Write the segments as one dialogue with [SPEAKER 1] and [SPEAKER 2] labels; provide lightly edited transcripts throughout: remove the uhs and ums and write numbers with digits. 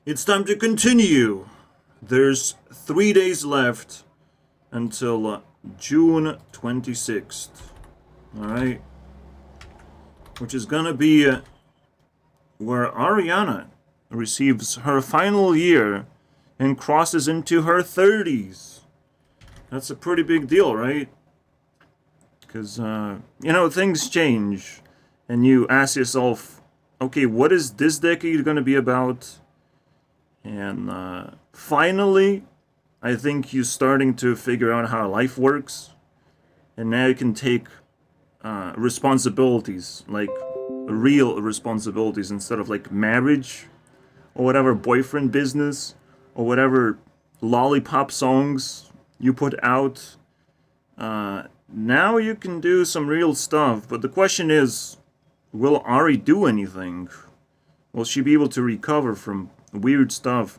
[SPEAKER 1] It's time to continue. There's 3 days left until June 26th. Alright? Which is gonna be where Ariana receives her final year and crosses into her 30s. That's a pretty big deal, right? Because, things change. And you ask yourself, okay, what is this decade gonna be about? And finally, I think you're starting to figure out how life works. And now you can take responsibilities, like real responsibilities, instead of like marriage or whatever boyfriend business or whatever lollipop songs you put out. Now you can do some real stuff, but the question is, will Ari do anything? Will she be able to recover from weird stuff?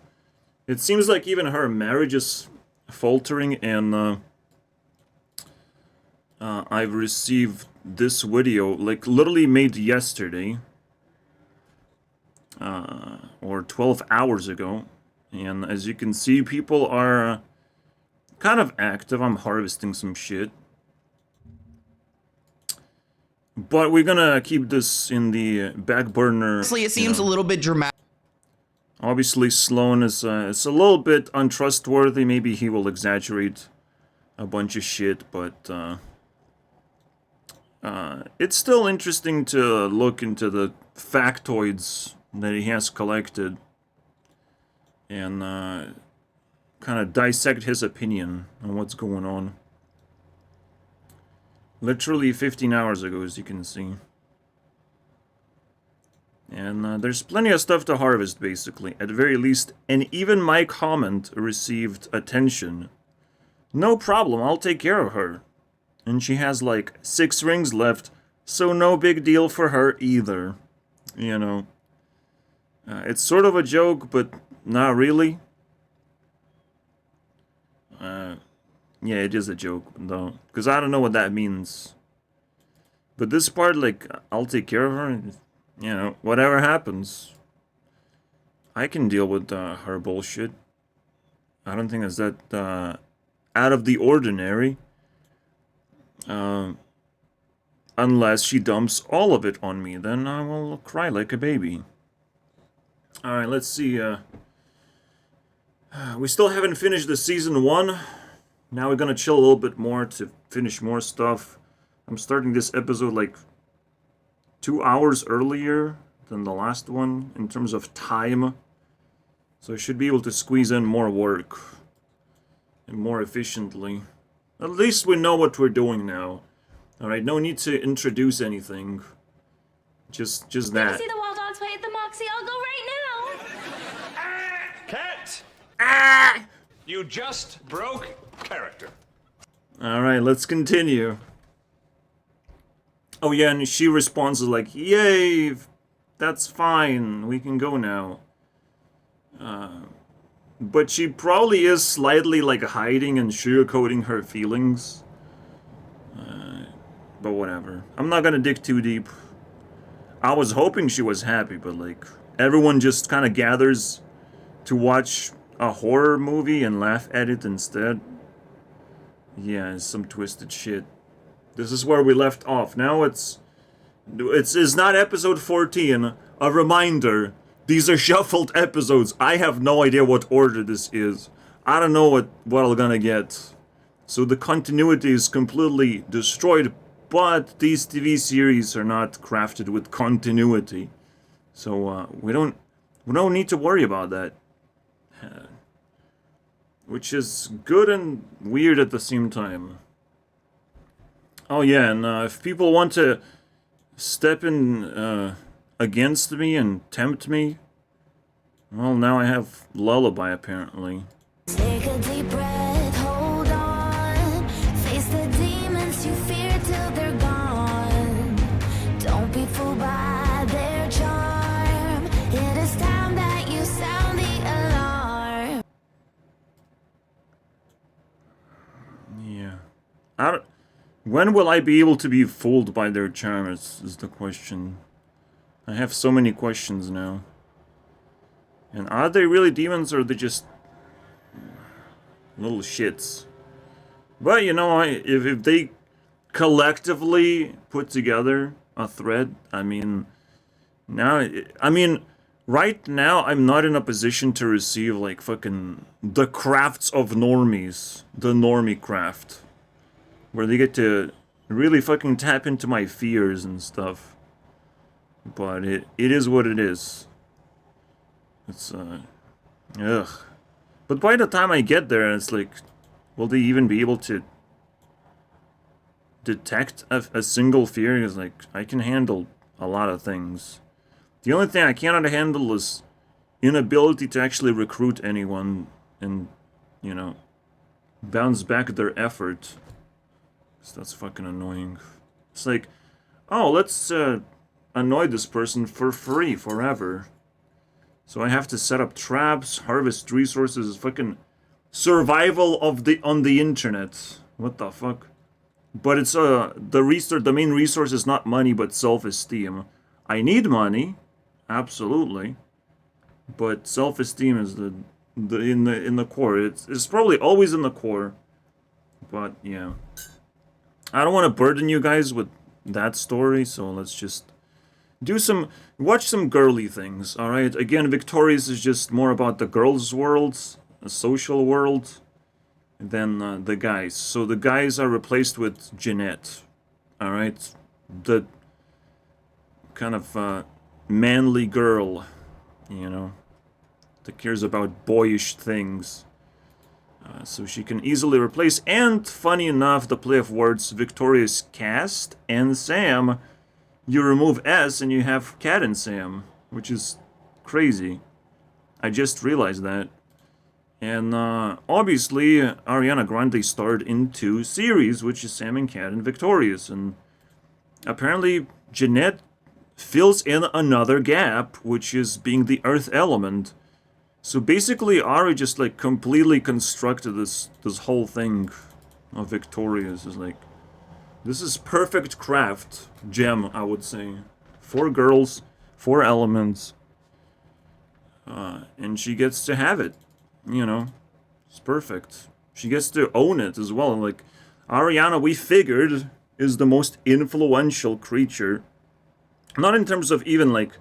[SPEAKER 1] It seems like even her marriage is faltering, and I've received this video, like, literally made yesterday, or 12 hours ago, and as you can see, people are kind of active. I'm harvesting some shit. But we're gonna keep this in the back burner.
[SPEAKER 2] Honestly, it seems a little bit dramatic.
[SPEAKER 1] Obviously, Sloan is a little bit untrustworthy. Maybe he will exaggerate a bunch of shit, but it's still interesting to look into the factoids that he has collected and kind of dissect his opinion on what's going on. Literally 15 hours ago, as you can see. And there's plenty of stuff to harvest, basically, at the very least. And even my comment received attention. No problem, I'll take care of her. And she has like 6 rings left, so no big deal for her either. You know. It's sort of a joke, but not really. Yeah, it is a joke, though. Because I don't know what that means. But this part, like, I'll take care of her. You know, whatever happens. I can deal with her bullshit. I don't think it's that out of the ordinary. Unless she dumps all of it on me, then I will cry like a baby. Alright, let's see. We still haven't finished the season 1. Now we're gonna chill a little bit more to finish more stuff. I'm starting this episode like 2 hours earlier than the last one in terms of time. So I should be able to squeeze in more work and more efficiently. At least we know what we're doing now. Alright, no need to introduce anything. Just that.
[SPEAKER 3] See the Wild Dogs play at the Moxie? I'll go right now.
[SPEAKER 4] Cat!
[SPEAKER 1] Ah!
[SPEAKER 4] You just broke character.
[SPEAKER 1] Alright, let's continue. Oh yeah, and she responds like, yay, that's fine, we can go now. But she probably is slightly like hiding and sugarcoating her feelings. But whatever. I'm not gonna dig too deep. I was hoping she was happy, but like, everyone just kind of gathers to watch a horror movie and laugh at it instead. Yeah, it's some twisted shit. This is where we left off. Now it's not episode 14. A reminder, these are shuffled episodes. I have no idea what order this is. I don't know what I'm gonna get. So the continuity is completely destroyed, but these TV series are not crafted with continuity. So we don't need to worry about that. Which is good and weird at the same time. Oh yeah, and if people want to step in against me and tempt me, well, now I have Lullaby, apparently.
[SPEAKER 3] Take a deep breath, hold on. Face the demons you fear till they're gone. Don't be fooled by their charm. It is time that you sound the alarm.
[SPEAKER 1] Yeah. When will I be able to be fooled by their charm is the question. I have so many questions now. And are they really demons, or are they just little shits? But, you know, if they collectively put together a thread, I mean, right now I'm not in a position to receive, like, fucking the crafts of normies, the normie craft, where they get to really fucking tap into my fears and stuff. But it is what it is. It's, ugh. But by the time I get there, it's like, will they even be able to detect a single fear? Because, like, I can handle a lot of things. The only thing I cannot handle is inability to actually recruit anyone and, you know, bounce back their effort. So that's fucking annoying. It's like, oh, let's annoy this person for free forever. So I have to set up traps, harvest resources, fucking survival of on the internet. What the fuck? But it's the main resource is not money but self-esteem. I need money, absolutely, but self-esteem is in the core. It's probably always in the core. But yeah, I don't want to burden you guys with that story, so let's just watch some girly things, alright? Again, Victorious is just more about the girls' worlds, the social world, than the guys. So the guys are replaced with Jeanette, alright? The kind of manly girl, you know, that cares about boyish things. So she can easily replace, and funny enough, the play of words, Victorious Cast and Sam, you remove S and you have Cat and Sam, which is crazy. I just realized that. And obviously, Ariana Grande starred in 2 series, which is Sam and Cat and Victorious. And apparently, Jeanette fills in another gap, which is being the earth element. So basically, Ari just, like, completely constructed this whole thing of Victorious. Is like, this is perfect craft gem, I would say. 4 girls, 4 elements. And she gets to have it. You know, it's perfect. She gets to own it as well. Like, Ariana, we figured, is the most influential creature. Not in terms of even, like,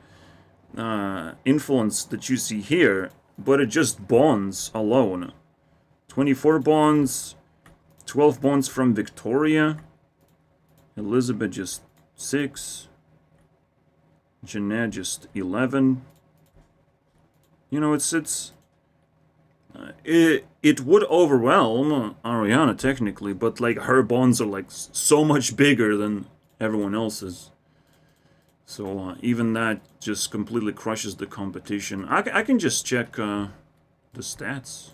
[SPEAKER 1] influence that you see here, but it just bonds alone. 24 bonds, 12 bonds from Victoria. Elizabeth just 6. Jeanette just 11. You know, it would overwhelm Ariana technically, but like her bonds are like so much bigger than everyone else's. So even that just completely crushes the competition. I can just check the stats.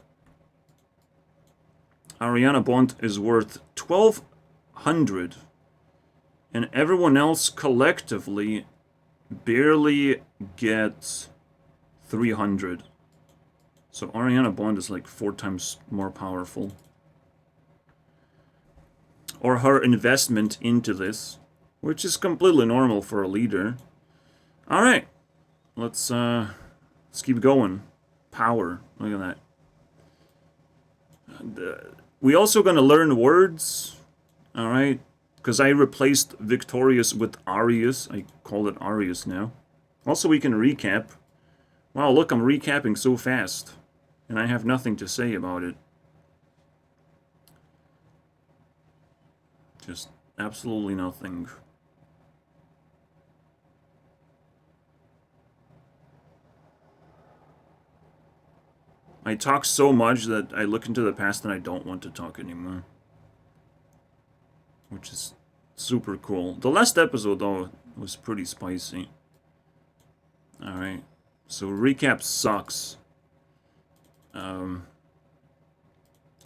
[SPEAKER 1] Ariana bond is worth 1,200. And everyone else collectively barely gets 300. So Ariana Bond is like 4 times more powerful. Or her investment into this, which is completely normal for a leader. Alright, let's keep going. Power, look at that. We also gonna learn words, alright? Because I replaced Victorious with Arius. I call it Arius now. Also, we can recap. Wow, look, I'm recapping so fast. And I have nothing to say about it. Just absolutely nothing. I talk so much that I look into the past and I don't want to talk anymore. Which is super cool. The last episode, though, was pretty spicy. Alright. So, recap sucks.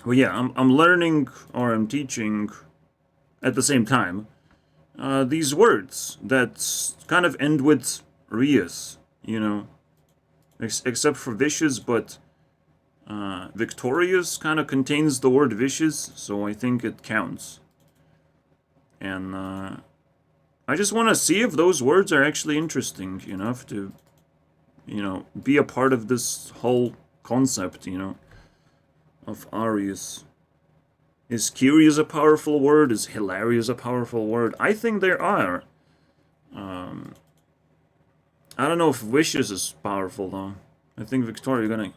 [SPEAKER 1] Well, yeah, I'm learning, or I'm teaching, at the same time, these words that kind of end with Rias, you know. Except for vicious, but victorious kind of contains the word vicious, so I think it counts. And I just want to see if those words are actually interesting enough to, you know, be a part of this whole concept, you know, of Arius. Is curious a powerful word? Is hilarious a powerful word? I think there are. I don't know if vicious is powerful though. I think Victoria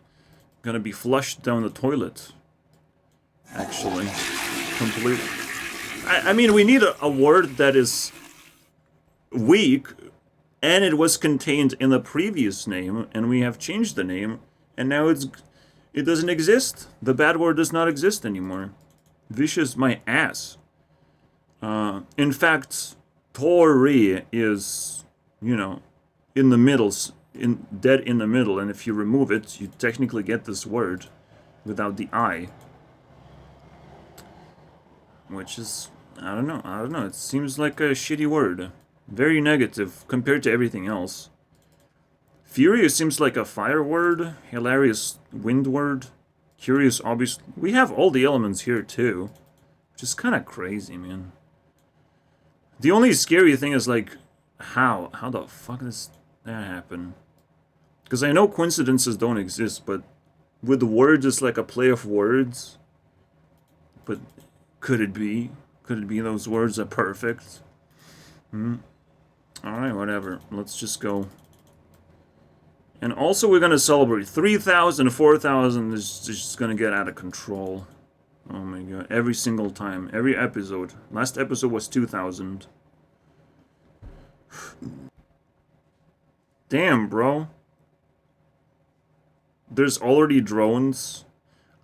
[SPEAKER 1] gonna be flushed down the toilet. Actually, completely. I mean, we need a word that is weak, and it was contained in the previous name, and we have changed the name, and now it doesn't exist. The bad word does not exist anymore. Vicious my ass. In fact, Tori is, you know, in the middle, dead in the middle, and if you remove it, you technically get this word without the I. Which is, I don't know, it seems like a shitty word. Very negative compared to everything else. Furious seems like a fire word, hilarious wind word, curious obvious. We have all the elements here too, which is kind of crazy, man. The only scary thing is like, how the fuck does that happen? Because I know coincidences don't exist, but with words it's like a play of words. But could it be? Could it be those words are perfect? Alright, whatever. Let's just go. And also we're gonna celebrate 3,000, 4,000 is just gonna get out of control. Oh my god. Every single time. Every episode. Last episode was 2,000. Damn, bro. There's already drones.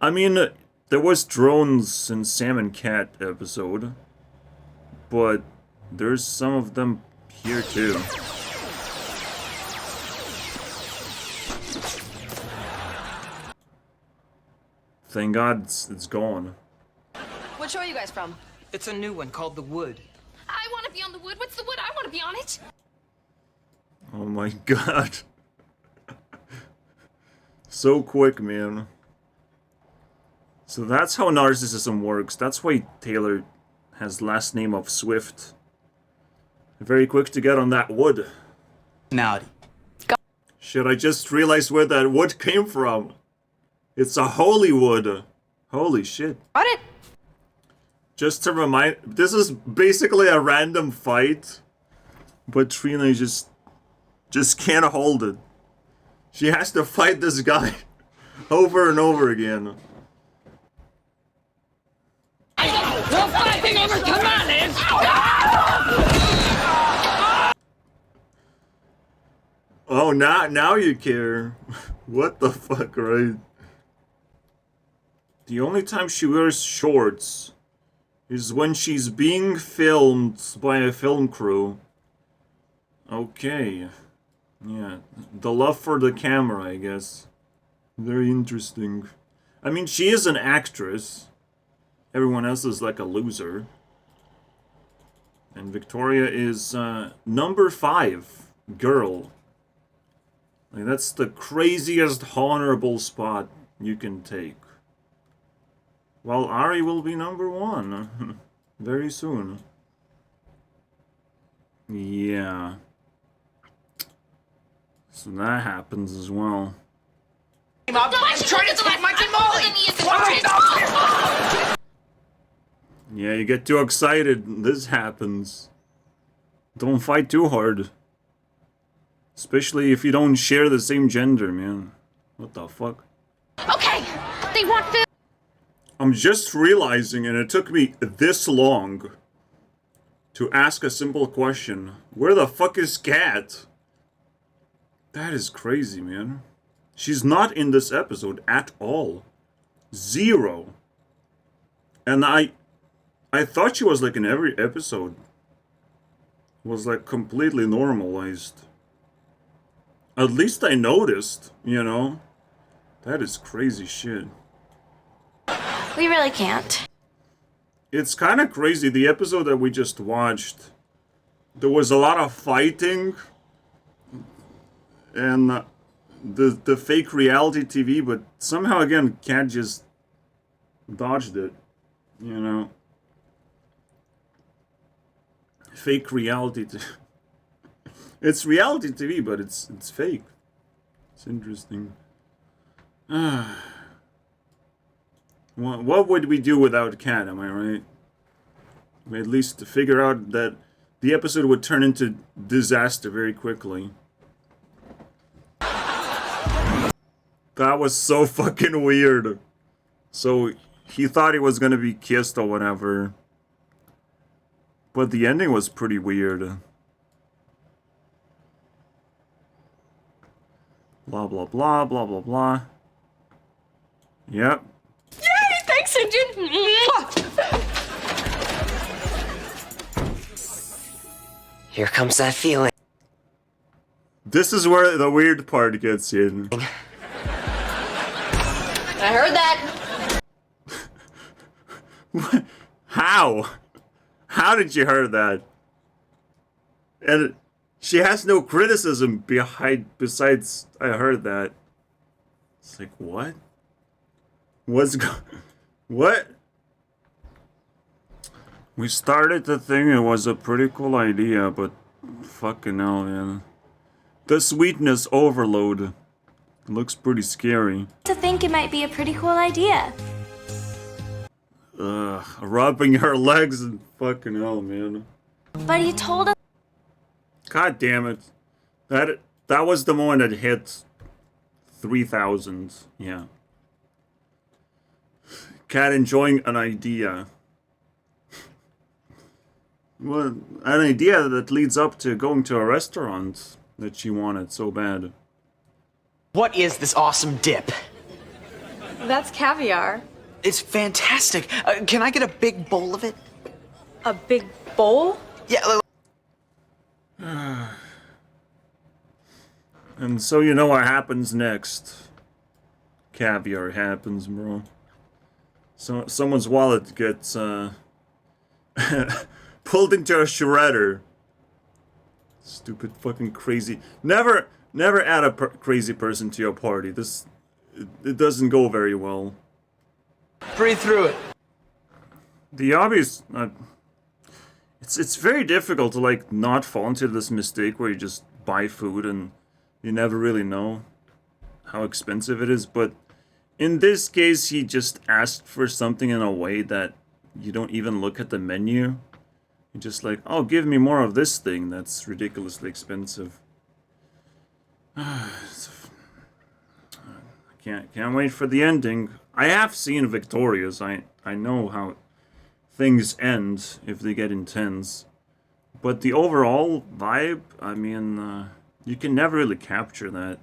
[SPEAKER 1] I mean, there was drones in Sam and Cat episode. But there's some of them here too. Thank God it's gone.
[SPEAKER 2] What show are you guys from?
[SPEAKER 5] It's a new one called The Wood.
[SPEAKER 2] I want to be on The Wood. What's The Wood? I want to be on it.
[SPEAKER 1] Oh my god. So quick, man. So that's how narcissism works. That's why Taylor has last name of Swift. Very quick to get on that wood.
[SPEAKER 5] Personality.
[SPEAKER 1] Shit, I just realized where that wood came from. It's a holy wood. Holy shit.
[SPEAKER 2] Got it.
[SPEAKER 1] Just to remind, this is basically a random fight, but Trina just can't hold it. She has to fight this guy over and over again.
[SPEAKER 6] We're fighting over tamales!
[SPEAKER 1] Oh, now you care. What the fuck, right? The only time she wears shorts is when she's being filmed by a film crew. Okay. Yeah, the love for the camera, I guess. Very interesting. I mean, she is an actress. Everyone else is like a loser. And Victoria is number 5 girl. Like, that's the craziest honorable spot you can take. While Ari will be number 1 very soon. Yeah. So that happens as well.
[SPEAKER 6] I'm trying to take my tamale!
[SPEAKER 1] Yeah, you get too excited. This happens. Don't fight too hard. Especially if you don't share the same gender, man. What the fuck?
[SPEAKER 2] Okay. They want food.
[SPEAKER 1] I'm just realizing, and it took me this long to ask a simple question. Where the fuck is Kat? That is crazy, man. She's not in this episode at all. 0. And I thought she was like in every episode. Was like completely normalized. At least I noticed, you know? That is crazy shit.
[SPEAKER 2] We really can't.
[SPEAKER 1] It's kind of crazy. The episode that we just watched, there was a lot of fighting and the fake reality TV, but somehow again, Kat just dodged it, you know? Fake reality TV. It's reality TV, but it's fake. It's interesting. What would we do without Cat, am I right? We at least figure out that the episode would turn into disaster very quickly. That was so fucking weird. So he thought he was gonna be kissed or whatever. But the ending was pretty weird. Blah blah blah blah blah blah. Yep.
[SPEAKER 2] Yay! Thanks, Engine!
[SPEAKER 7] Here comes that feeling.
[SPEAKER 1] This is where the weird part gets in.
[SPEAKER 2] I heard that.
[SPEAKER 1] What? How? How did you hear that? And she has no criticism besides I heard that. It's like, what? What? We started the thing, it was a pretty cool idea, but fucking hell, man. The sweetness overload looks pretty scary.
[SPEAKER 3] To think it might be a pretty cool idea.
[SPEAKER 1] Rubbing her legs and fucking hell, man.
[SPEAKER 3] But he told us
[SPEAKER 1] God damn it. That was the one that hit 3,000. Yeah. Cat enjoying an idea. Well, an idea that leads up to going to a restaurant that she wanted so bad.
[SPEAKER 5] What is this awesome dip?
[SPEAKER 8] That's caviar.
[SPEAKER 5] It's fantastic. Can I get a big bowl of it?
[SPEAKER 8] A big bowl?
[SPEAKER 5] Yeah.
[SPEAKER 1] And so you know what happens next. Caviar happens, bro. So someone's wallet gets pulled into a shredder. Stupid fucking crazy. Never add a crazy person to your party. It doesn't go very well.
[SPEAKER 5] Breathe through it.
[SPEAKER 1] The obvious it's very difficult to like not fall into this mistake where you just buy food and you never really know how expensive it is, but in this case he just asked for something in a way that you don't even look at the menu. You're just like, oh, give me more of this thing that's ridiculously expensive. I can't wait for the ending. I have seen Victorious. I know how things end if they get intense. But the overall vibe, I mean, you can never really capture that.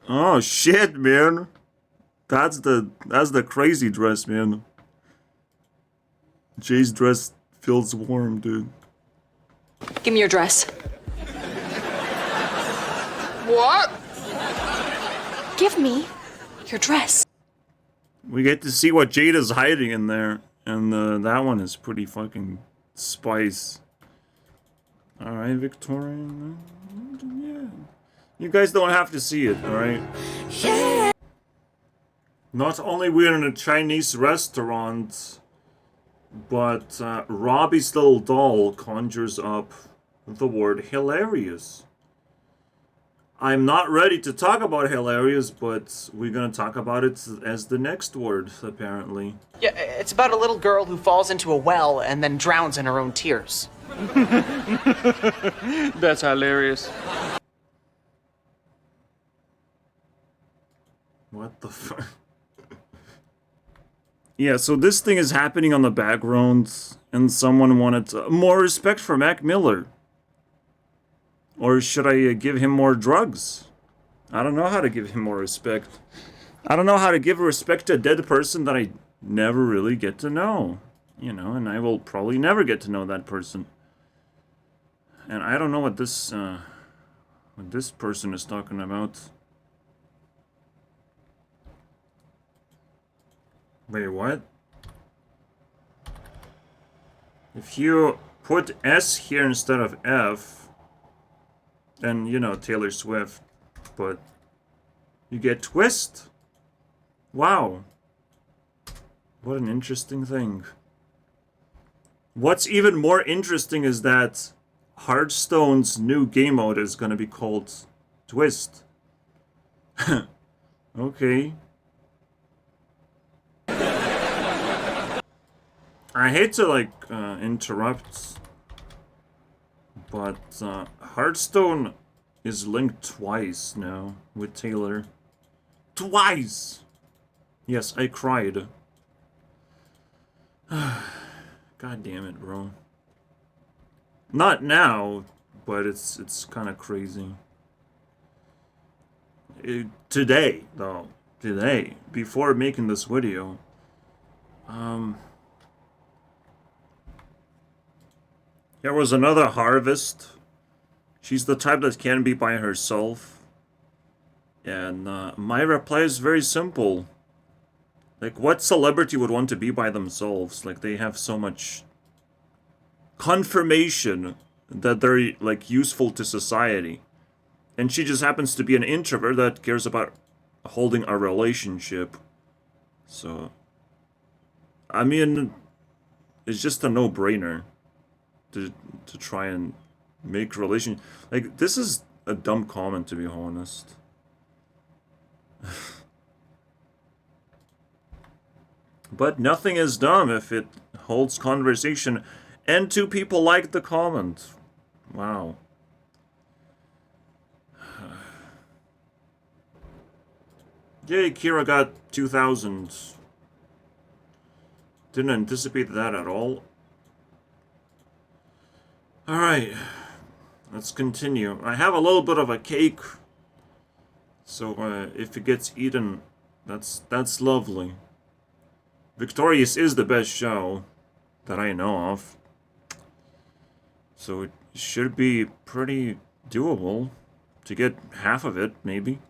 [SPEAKER 1] Oh shit, man. That's the crazy dress, man. Jay's dress feels warm, dude.
[SPEAKER 8] Give me your dress.
[SPEAKER 2] What?
[SPEAKER 8] Give me your dress.
[SPEAKER 1] We get to see what Jade is hiding in there, and that one is pretty fucking spice. Alright, Victorian. Yeah. You guys don't have to see it, alright?
[SPEAKER 3] yeah.
[SPEAKER 1] Not only we're in a Chinese restaurant, but Robbie's little doll conjures up the word hilarious. I'm not ready to talk about hilarious, but we're gonna talk about it as the next word, apparently.
[SPEAKER 5] Yeah, it's about a little girl who falls into a well and then drowns in her own tears.
[SPEAKER 6] That's hilarious.
[SPEAKER 1] What the fuck? Yeah, so this thing is happening on the background, and someone wanted more respect for Mac Miller. Or should I give him more drugs? I don't know how to give him more respect. I don't know how to give respect to a dead person that I never really get to know. You know, and I will probably never get to know that person. And I don't know what this person is talking about. Wait, what? If you put S here instead of F, then, you know, Taylor Swift, but you get twist? Wow. What an interesting thing. What's even more interesting is that Hearthstone's new game mode is going to be called Twist. Okay. I hate to, like, interrupt, but Hearthstone is linked twice now with Taylor. Twice! Yes, I cried. God damn it, bro. Not now, but it's kind of crazy. Today, though. Today, before making this video, there was another Harvest. She's the type that can be by herself. And my reply is very simple. Like, what celebrity would want to be by themselves? Like, they have so much confirmation that they're, like, useful to society. And she just happens to be an introvert that cares about holding a relationship. So, I mean, it's just a no-brainer to try and make relation. Like, this is a dumb comment, to be honest. But nothing is dumb if it holds conversation, and two people liked the comment. Wow. Yay, Kira got 2,000. Didn't anticipate that at all. Alright. Let's continue. I have a little bit of a cake. So, if it gets eaten, that's lovely. Victorious is the best show that I know of. So it should be pretty doable to get half of it, maybe.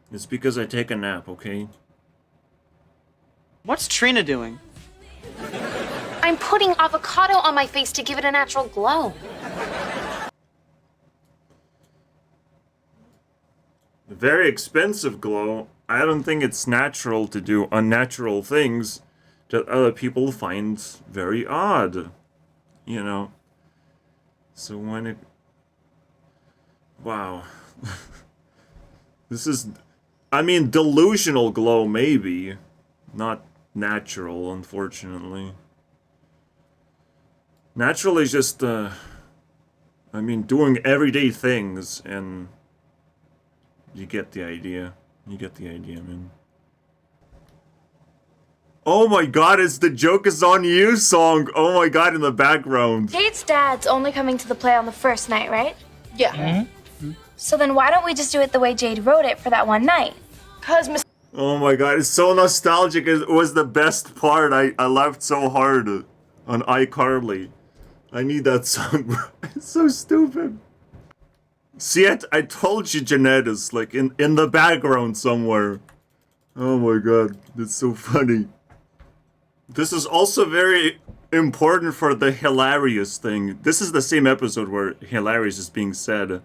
[SPEAKER 1] It's because I take a nap, okay?
[SPEAKER 5] What's Trina doing?
[SPEAKER 9] I'm putting avocado on my face to give it a natural glow.
[SPEAKER 1] Very expensive glow. I don't think it's natural to do unnatural things that other people find very odd. You know? So when it... Wow. This is... I mean, delusional glow, maybe. Not natural, unfortunately. Natural is just, I mean, doing everyday things, and... You get the idea. You get the idea, man. Oh my god, it's the Joke Is On You song! Oh my god, in the background.
[SPEAKER 10] Jade's dad's only coming to the play on the first night, right?
[SPEAKER 2] Yeah.
[SPEAKER 10] Mm-hmm. So then why don't we just do it the way Jade wrote it for that one night? Cause Miss...
[SPEAKER 1] Oh my god, it's so nostalgic. It was the best part. I laughed so hard on iCarly. I need that song, bro. It's so stupid. See, I told you Jeanette is, like, in the background somewhere. Oh my god, it's so funny. This is also very important for the hilarious thing. This is the same episode where hilarious is being said.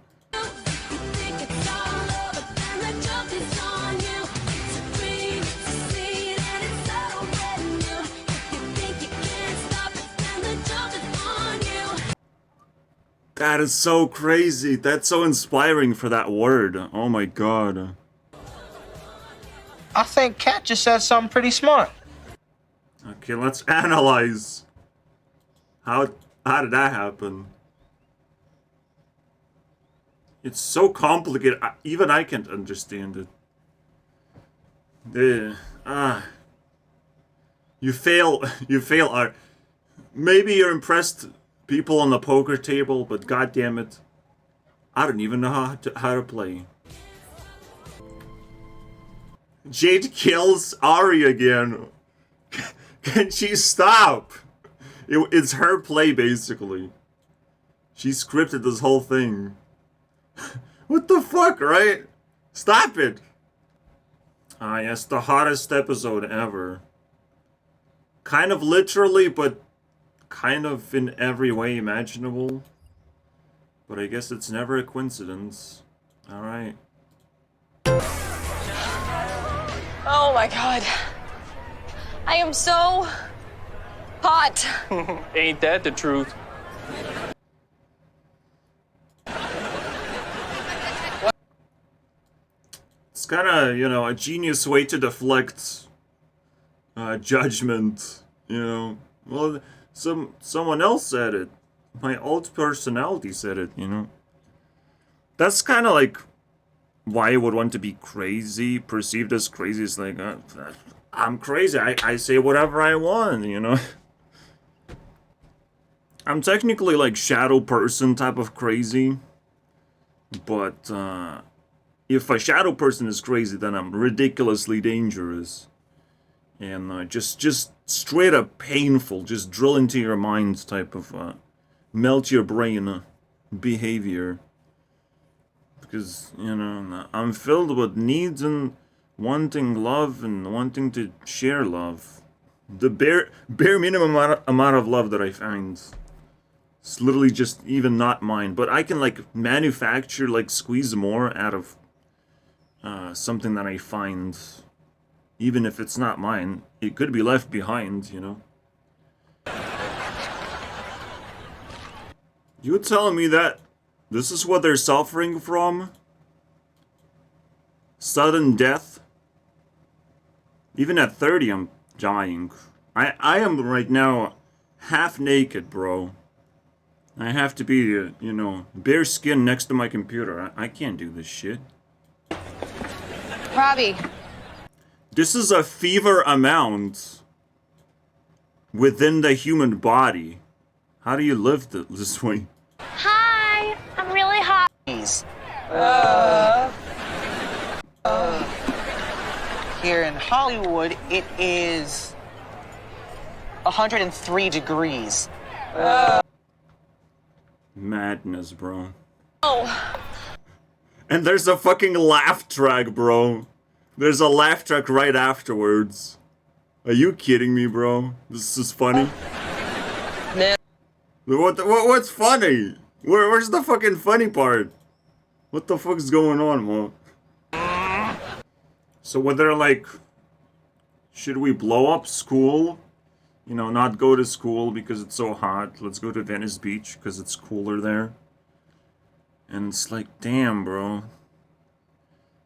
[SPEAKER 1] That is so crazy. That's so inspiring for that word. Oh my god.
[SPEAKER 6] I think Kat just said something pretty smart.
[SPEAKER 1] Okay, let's analyze. How did that happen? It's so complicated. Even I can't understand it. You fail, Art. Maybe you're impressed people on the poker table, but goddammit, I don't even know how to play. Jade kills Ari again. Can she stop? It's her play, basically. She scripted this whole thing. What the fuck, right? Stop it! Ah, yes, the hottest episode ever. Kind of literally, but kind of in every way imaginable. But I guess it's never a coincidence. Alright.
[SPEAKER 8] Oh my god. I am so hot.
[SPEAKER 4] Ain't that the truth?
[SPEAKER 1] It's kind of, you know, a genius way to deflect judgment, you know. Well, someone else said it. My alt personality said it, you know. That's kind of like why I would want to be crazy, perceived as crazy. It's like, I'm crazy. I say whatever I want, you know. I'm technically like shadow person type of crazy. But if a shadow person is crazy, then I'm ridiculously dangerous. And just straight up painful, just drill into your mind type of melt your brain behavior. Because, you know, I'm filled with needs and wanting love and wanting to share love. The bare minimum amount of love that I find. It's literally just even not mine. But I can, like, manufacture, like, squeeze more out of something that I find. Even if it's not mine, it could be left behind, you know? You telling me that this is what they're suffering from? Sudden death? Even at 30, I'm dying. I am right now half naked, bro. I have to be, you know, bare skin next to my computer. I can't do this shit.
[SPEAKER 8] Robbie.
[SPEAKER 1] This is a fever amount within the human body. How do you live this way?
[SPEAKER 9] Hi, I'm really hot.
[SPEAKER 5] Here in Hollywood, it is 103 degrees.
[SPEAKER 1] Madness, bro.
[SPEAKER 8] Oh.
[SPEAKER 1] And there's a fucking laugh track, bro. There's a laugh track right afterwards. Are you kidding me, bro? This is funny.
[SPEAKER 8] No.
[SPEAKER 1] What's funny? Where's the fucking funny part? What the fuck's going on, Mo? So when they're like, should we blow up school? You know, not go to school because it's so hot. Let's go to Venice Beach because it's cooler there. And it's like, damn, bro.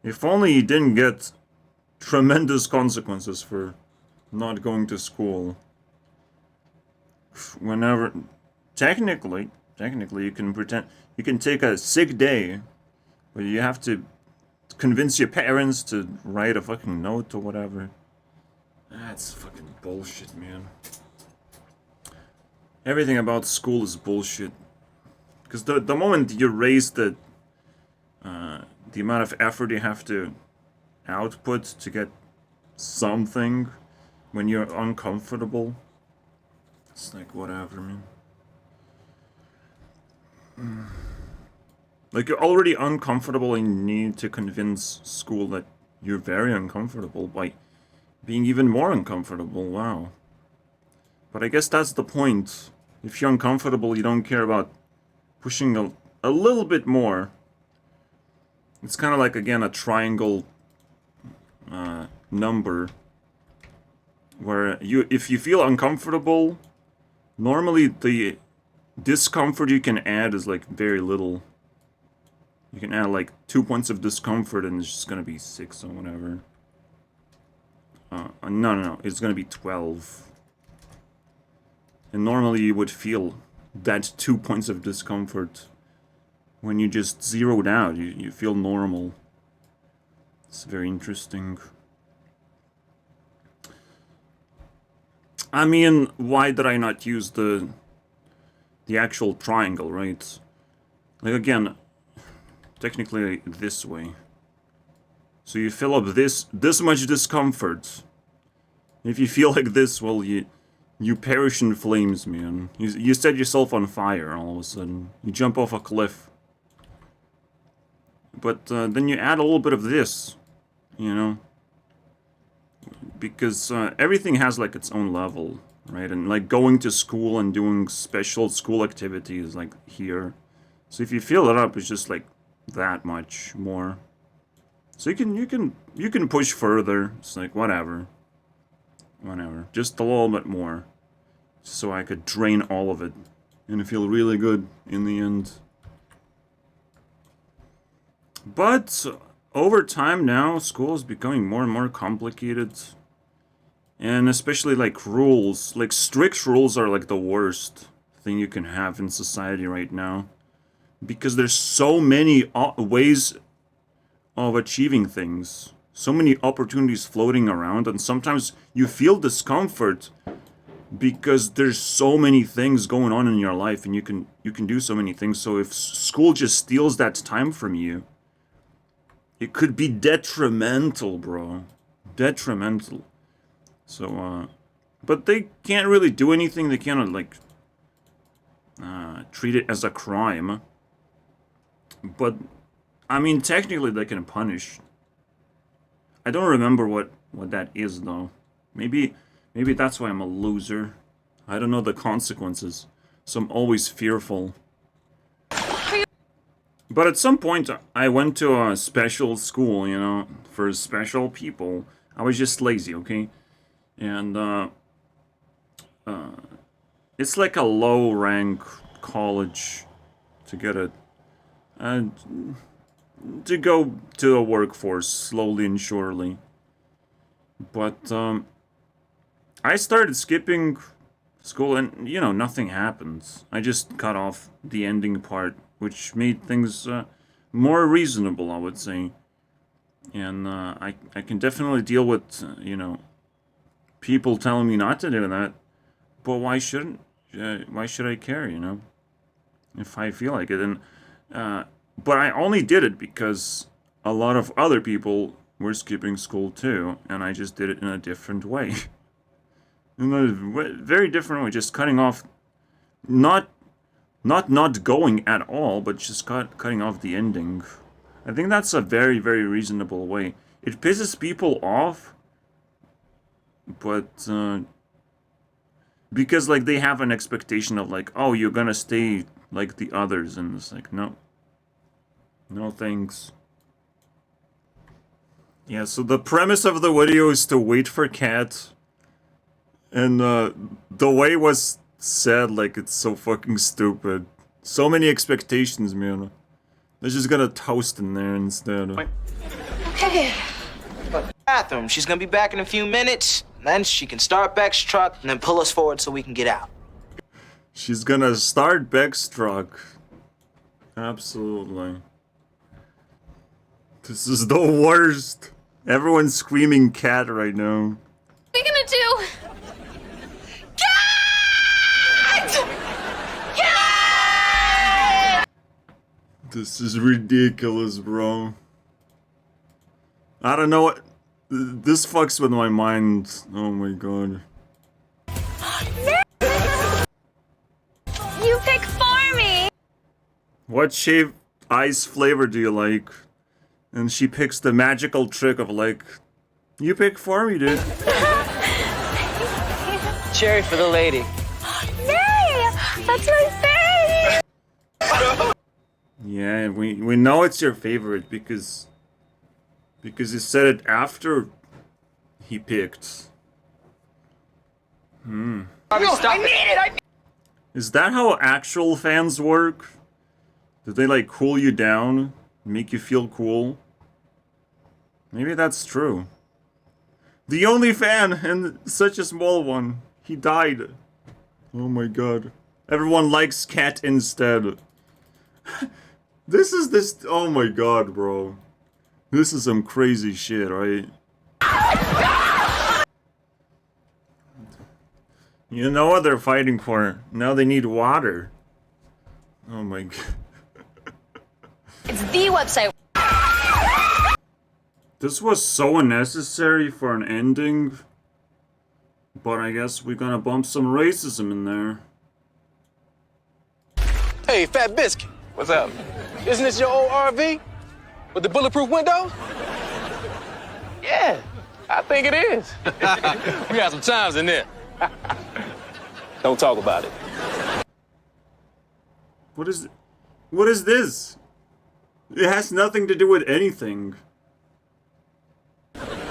[SPEAKER 1] If only you didn't get tremendous consequences for not going to school. Whenever... Technically, you can pretend... You can take a sick day, but you have to convince your parents to write a fucking note or whatever. That's fucking bullshit, man. Everything about school is bullshit. Because the moment you raise the amount of effort you have to output to get something when you're uncomfortable, it's like, whatever, man. Like, you're already uncomfortable and you need to convince school that you're very uncomfortable by being even more uncomfortable. Wow. But I guess that's the point. If you're uncomfortable, you don't care about pushing a little bit more. It's kind of like, again, a triangle number. Where if you feel uncomfortable, normally the discomfort you can add is like very little. You can add like 2 points of discomfort and it's just gonna be 6 or whatever. No, it's gonna be 12. And normally you would feel that 2 points of discomfort when you just zeroed out. You feel normal. It's very interesting. I mean, why did I not use the actual triangle, right? Like, again, technically this way. So you fill up this much discomfort. If you feel like this, well, you perish in flames, man. You set yourself on fire all of a sudden. You jump off a cliff. But then you add a little bit of this, you know? Because everything has like its own level, right? And like going to school and doing special school activities like here. So if you fill it up, it's just like that much more. So you can push further. It's like whatever. Just a little bit more. So I could drain all of it and feel really good in the end. But over time now, school is becoming more and more complicated. And especially like rules, like strict rules are like the worst thing you can have in society right now. Because there's so many ways of achieving things. So many opportunities floating around, and sometimes you feel discomfort because there's so many things going on in your life, and you can do so many things. So if school just steals that time from you, it could be detrimental, bro. Detrimental. So, but they can't really do anything. They cannot, like, treat it as a crime. But, I mean, technically they can punish. I don't remember what that is, though. Maybe that's why I'm a loser. I don't know the consequences, so I'm always fearful. But at some point, I went to a special school, you know, for special people. I was just lazy, okay? And, it's like a low-rank college to get a... to go to the workforce slowly and surely. But, I started skipping school and, you know, nothing happens. I just cut off the ending part, which made things, more reasonable, I would say. And, I can definitely deal with, you know, people telling me not to do that. But why should I care, you know? If I feel like it. And, but I only did it because a lot of other people were skipping school too, and I just did it in a different way. In a very different way, just cutting off, not going at all, but just cutting off the ending. I think that's a very, very reasonable way. It pisses people off, but, because, like, they have an expectation of, like, oh, you're gonna stay like the others, and it's like, no. No thanks. Yeah, so the premise of the video is to wait for Cat. And, the way was said, like, it's so fucking stupid. So many expectations, man. They're just gonna toast in there instead.
[SPEAKER 2] Okay.
[SPEAKER 6] Bathroom. She's gonna be back in a few minutes. Then she can start Beck's truck and then pull us forward so we can get out.
[SPEAKER 1] She's gonna start Beck's truck. Absolutely. This is the worst. Everyone's screaming Cat right now.
[SPEAKER 9] What are we gonna do?
[SPEAKER 1] This is ridiculous, bro. I don't know what... This fucks with my mind. Oh my god.
[SPEAKER 9] You pick for me!
[SPEAKER 1] What shaved ice flavor do you like? And she picks the magical trick of, like, you pick for me, dude.
[SPEAKER 6] Cherry for the lady.
[SPEAKER 9] Yay! That's my favorite!
[SPEAKER 1] Yeah, we know it's your favorite because you said it after he picked.
[SPEAKER 6] No, I need it!
[SPEAKER 1] Is that how actual fans work? Do they, like, cool you down? Make you feel cool? Maybe that's true. The only fan, and such a small one. He died. Oh my god. Everyone likes Cat instead. Oh my god, bro. This is some crazy shit, right? You know what they're fighting for. Now they need water. Oh my god.
[SPEAKER 2] It's the website.
[SPEAKER 1] This was so unnecessary for an ending. But I guess we're gonna bump some racism in there.
[SPEAKER 11] Hey, Fat Biscuit. What's up? Isn't this your old RV? With the bulletproof windows? Yeah, I think it is. We had some times in there. Don't talk about it.
[SPEAKER 1] What is this? It has nothing to do with anything.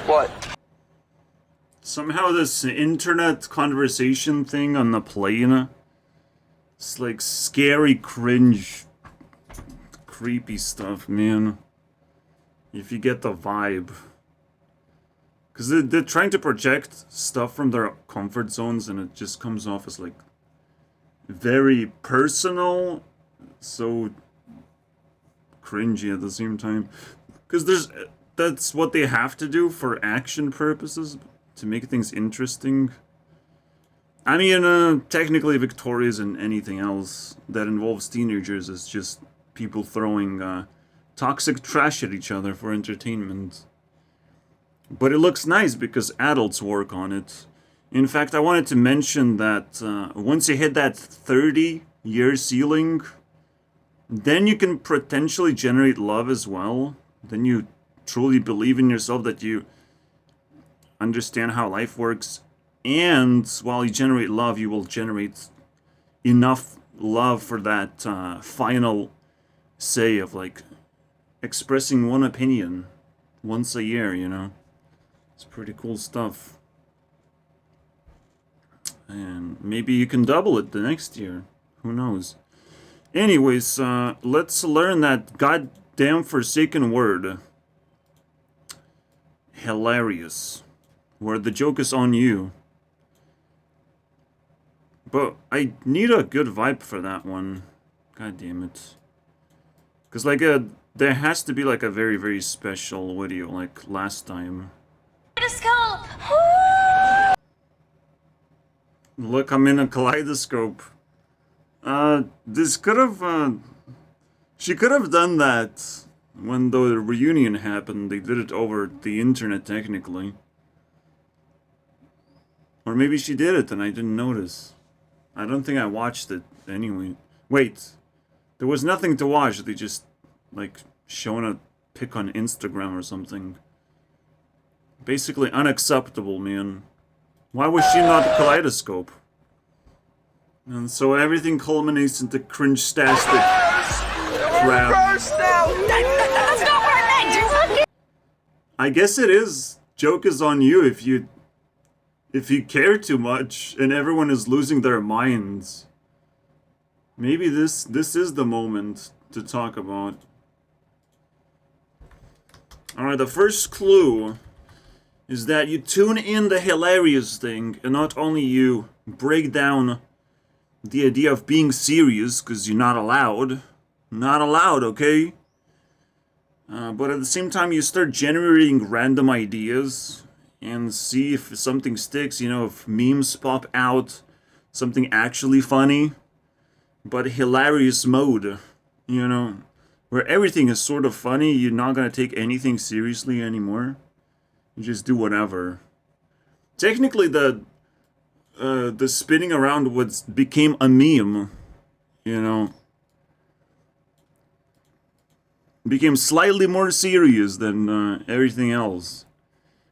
[SPEAKER 6] What?
[SPEAKER 1] Somehow this internet conversation thing on the plane. It's like scary, cringe, creepy stuff, man. If you get the vibe. Because they're trying to project stuff from their comfort zones, and it just comes off as like very personal, so cringy at the same time. Because that's what they have to do for action purposes, to make things interesting. I mean, technically Victoria's and anything else that involves teenagers is just people throwing toxic trash at each other for entertainment. But it looks nice because adults work on it. In fact, I wanted to mention that once you hit that 30-year ceiling, then you can potentially generate love as well. Then you truly believe in yourself, that you understand how life works. And while you generate love, you will generate enough love for that final say of like expressing one opinion once a year, you know? It's pretty cool stuff. And maybe you can double it the next year. Who knows? Anyways, let's learn that goddamn forsaken word. Hilarious. Where the joke is on you. But I need a good vibe for that one. God damn it. Because, like, there has to be, like, a very, very special video, like last time.
[SPEAKER 9] Kaleidoscope!
[SPEAKER 1] Look, I'm in a kaleidoscope. This could have, she could have done that when the reunion happened. They did it over the internet, technically. Or maybe she did it and I didn't notice. I don't think I watched it anyway. Wait, there was nothing to watch. They just, like, shown a pic on Instagram or something. Basically unacceptable, man. Why was she not a kaleidoscope? And so everything culminates into cringe-tastic crap.
[SPEAKER 9] That's not what I meant!
[SPEAKER 1] I guess it is. Joke is on you if you care too much and everyone is losing their minds. Maybe this is the moment to talk about. Alright, the first clue is that you tune in the hilarious thing, and not only you break down the idea of being serious, because you're not allowed. Not allowed, okay? But at the same time, you start generating random ideas and see if something sticks, you know, if memes pop out, something actually funny, but hilarious mode, you know, where everything is sort of funny, you're not gonna take anything seriously anymore. You just do whatever. Technically, the spinning around what became a meme, you know, became slightly more serious than everything else.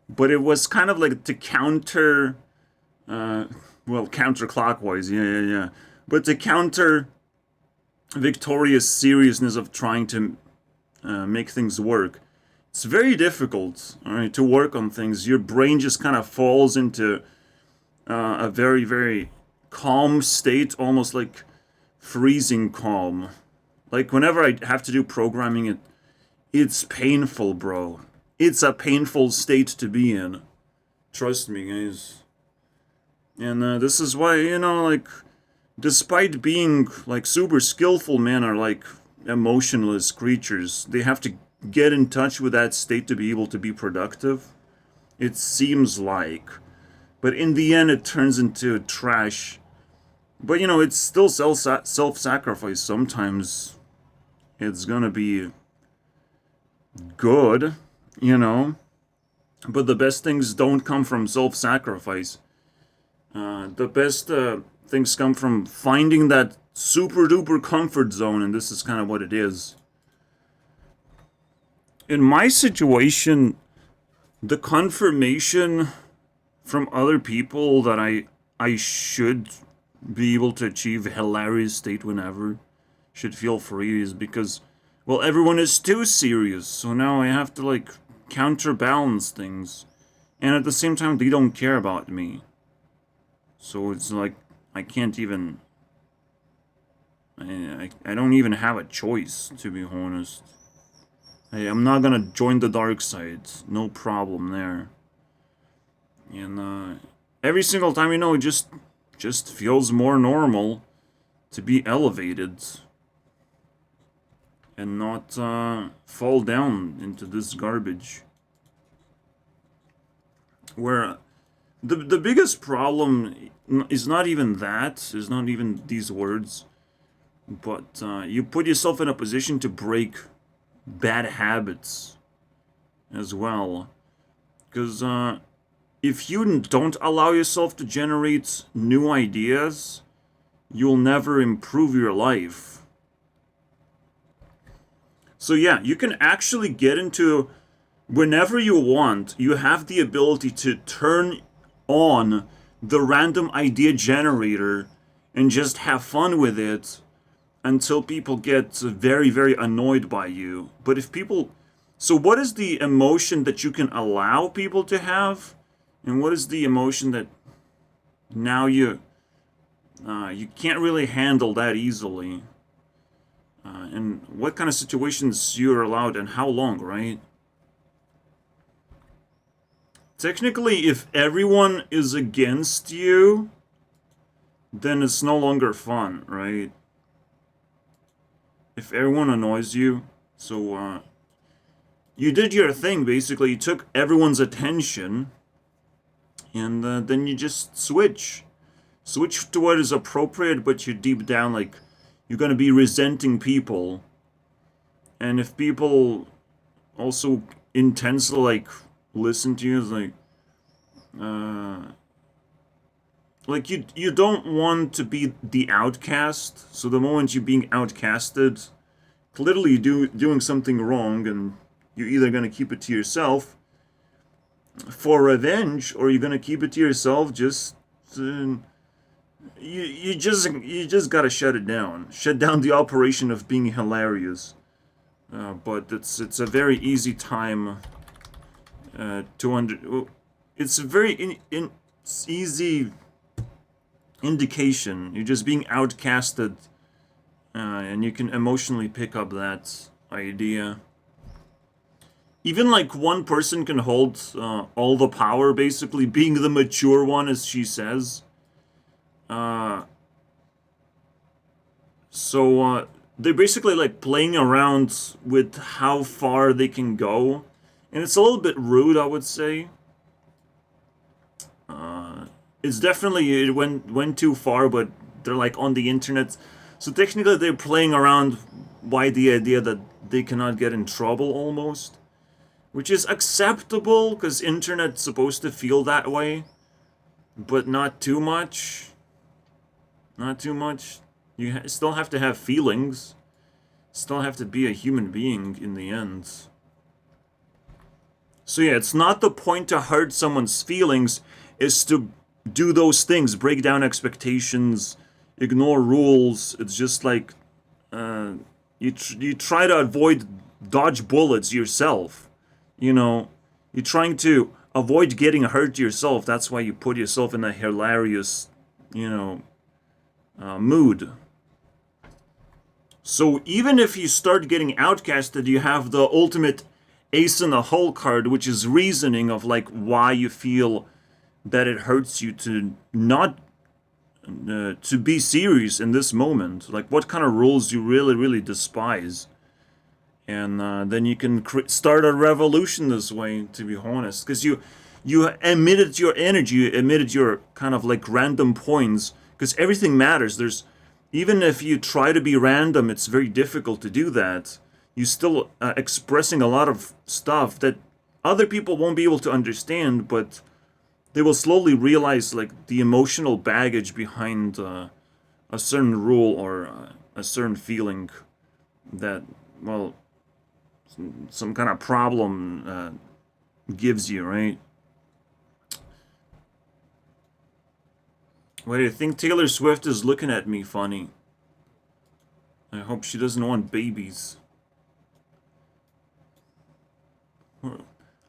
[SPEAKER 1] But it was kind of like to counter, well, counterclockwise, yeah. But to counter Victoria's seriousness of trying to make things work. It's very difficult, alright, to work on things. Your brain just kind of falls into a very, very calm state, almost like freezing calm. Like, whenever I have to do programming, it's painful, bro. It's a painful state to be in. Trust me, guys. And this is why, you know, like, despite being, like, super skillful men are, like, emotionless creatures, they have to get in touch with that state to be able to be productive. It seems like. But in the end, it turns into trash. But, you know, it's still self-sacrifice. Sometimes it's gonna be good, you know. But the best things don't come from self-sacrifice. The best things come from finding that super-duper comfort zone, and this is kind of what it is. In my situation, the confirmation from other people that I should be able to achieve a hilarious state whenever, should feel free, is because, well, everyone is too serious, so now I have to, like, counterbalance things. And at the same time, they don't care about me. So it's like, I can't even... I don't even have a choice, to be honest. Hey, I'm not gonna join the dark side. No problem there. And every single time, you know, it just feels more normal to be elevated and not fall down into this garbage. Where the biggest problem is not even that, is not even these words, but you put yourself in a position to break bad habits as well. Because if you don't allow yourself to generate new ideas, you'll never improve your life. So yeah, you can actually get into, whenever you want, you have the ability to turn on the random idea generator and just have fun with it until people get very, very annoyed by you. But if people... So what is the emotion that you can allow people to have? And what is the emotion that now you can't really handle that easily? And what kind of situations you're allowed and how long, right? Technically, if everyone is against you, then it's no longer fun, right? If everyone annoys you, so you did your thing, basically. You took everyone's attention, and then you just switch to what is appropriate, but you're deep down, like, you're gonna be resenting people. And if people also intensely, like, listen to you, it's like you don't want to be the outcast. So the moment you're being outcasted, clearly you're doing something wrong, and you're either gonna keep it to yourself for revenge, or you're gonna keep it to yourself just you just gotta shut it down. Shut down the operation of being hilarious. But it's a very easy time it's a very easy indication. You're just being outcasted, and you can emotionally pick up that idea. Even like one person can hold all the power, basically being the mature one, as she says. So they're basically like playing around with how far they can go, and it's a little bit rude, I would say. It's definitely, it went too far, but they're like on the internet, so technically they're playing around by the idea that they cannot get in trouble almost, which is acceptable because internet's supposed to feel that way, but not too much. Not too much. You still have to have feelings. Still have to be a human being in the end. So yeah, it's not the point to hurt someone's feelings, is to do those things, break down expectations, ignore rules. It's just like you try to dodge bullets yourself. You know, you're trying to avoid getting hurt yourself. That's why you put yourself in a hilarious, you know, mood. So even if you start getting outcasted, you have the ultimate ace in the hole card, which is reasoning of like why you feel that it hurts you to not to be serious in this moment. Like what kind of rules you really despise. And then you can start a revolution this way, to be honest. Because you emitted your energy, you emitted your kind of like random points. Because everything matters. Even if you try to be random, it's very difficult to do that. You're still expressing a lot of stuff that other people won't be able to understand, but they will slowly realize like the emotional baggage behind a certain rule or a certain feeling that, well, some kind of problem gives you, right? Wait, I think Taylor Swift is looking at me funny. I hope she doesn't want babies.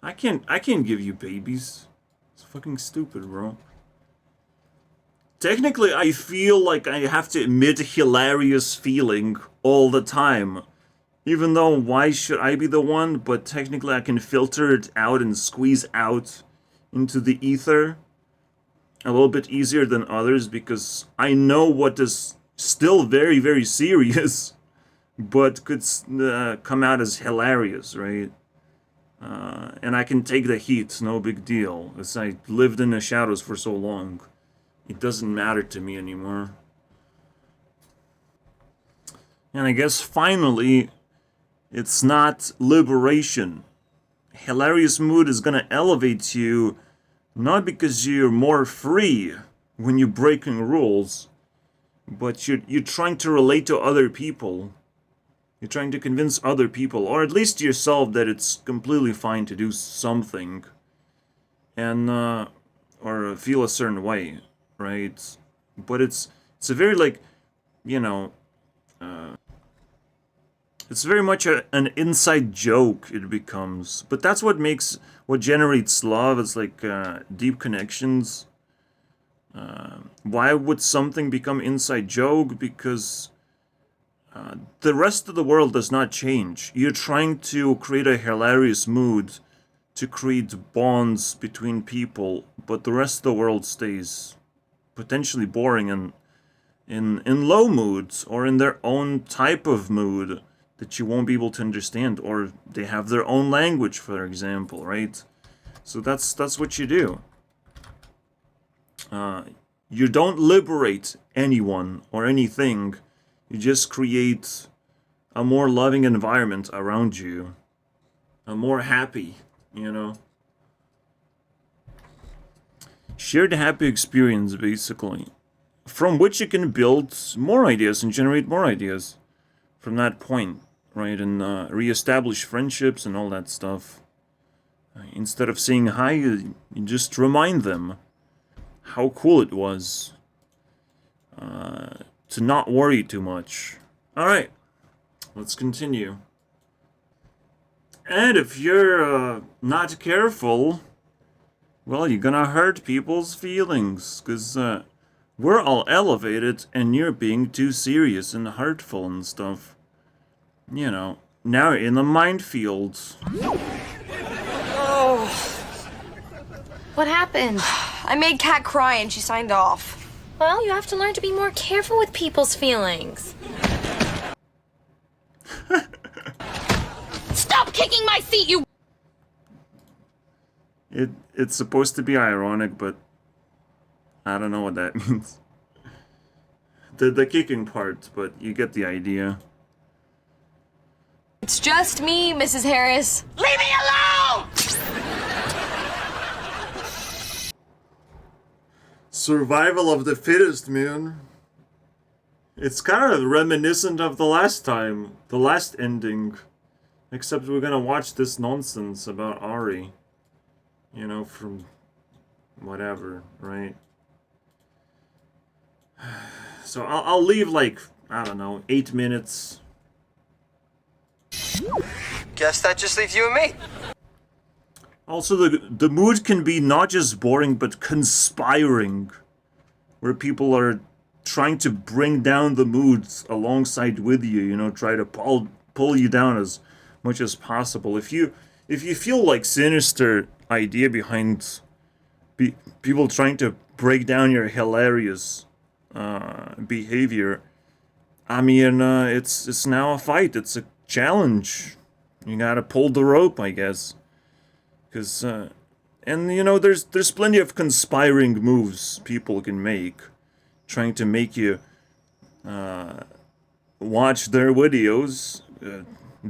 [SPEAKER 1] I can't give you babies. It's fucking stupid, bro. Technically, I feel like I have to emit a hilarious feeling all the time. Even though, why should I be the one? But technically I can filter it out and squeeze out into the ether a little bit easier than others, because I know what is still very, very serious, but could come out as hilarious, right? And I can take the heat, no big deal. As I lived in the shadows for so long, it doesn't matter to me anymore. And I guess finally, it's not liberation. Hilarious mood is gonna elevate you, not because you're more free when you're breaking rules, but you're trying to relate to other people. You're trying to convince other people, or at least yourself, that it's completely fine to do something, and or feel a certain way, right? But it's a very, like, you know, it's very much an inside joke, it becomes. But that's what generates love. It's like deep connections. Why would something become inside joke? Because the rest of the world does not change. You're trying to create a hilarious mood to create bonds between people, but the rest of the world stays potentially boring and in low moods, or in their own type of mood that you won't be able to understand, or they have their own language, for example, right? So that's what you do. You don't liberate anyone or anything. You just create a more loving environment around you. A more happy, you know. Shared happy experience, basically. From which you can build more ideas and generate more ideas from that point, right? And reestablish friendships and all that stuff. Instead of saying hi, you just remind them how cool it was. To not worry too much. Alright, let's continue. And if you're not careful, well, you're gonna hurt people's feelings, because we're all elevated and you're being too serious and hurtful and stuff. You know, now in the minefield.
[SPEAKER 8] Oh.
[SPEAKER 9] What happened?
[SPEAKER 8] I made Kat cry and she signed off.
[SPEAKER 9] Well, you have to learn to be more careful with people's feelings.
[SPEAKER 2] Stop kicking my feet, you...
[SPEAKER 1] It's supposed to be ironic, but I don't know what that means. The kicking part, but you get the idea.
[SPEAKER 8] It's just me, Mrs. Harris.
[SPEAKER 2] Leave me alone!
[SPEAKER 1] Survival of the fittest, man. It's kind of reminiscent of the last ending. Except we're gonna watch this nonsense about Ari. You know, from whatever, right? So I'll leave, like, I don't know, 8 minutes.
[SPEAKER 11] Guess that just leaves you and me.
[SPEAKER 1] Also, the mood can be not just boring, but conspiring. Where people are trying to bring down the moods alongside with you, you know, try to pull you down as much as possible. If you feel like sinister idea behind people trying to break down your hilarious behavior, I mean, it's now a fight. It's a challenge. You gotta pull the rope, I guess. Because, and you know, there's plenty of conspiring moves people can make, trying to make you watch their videos,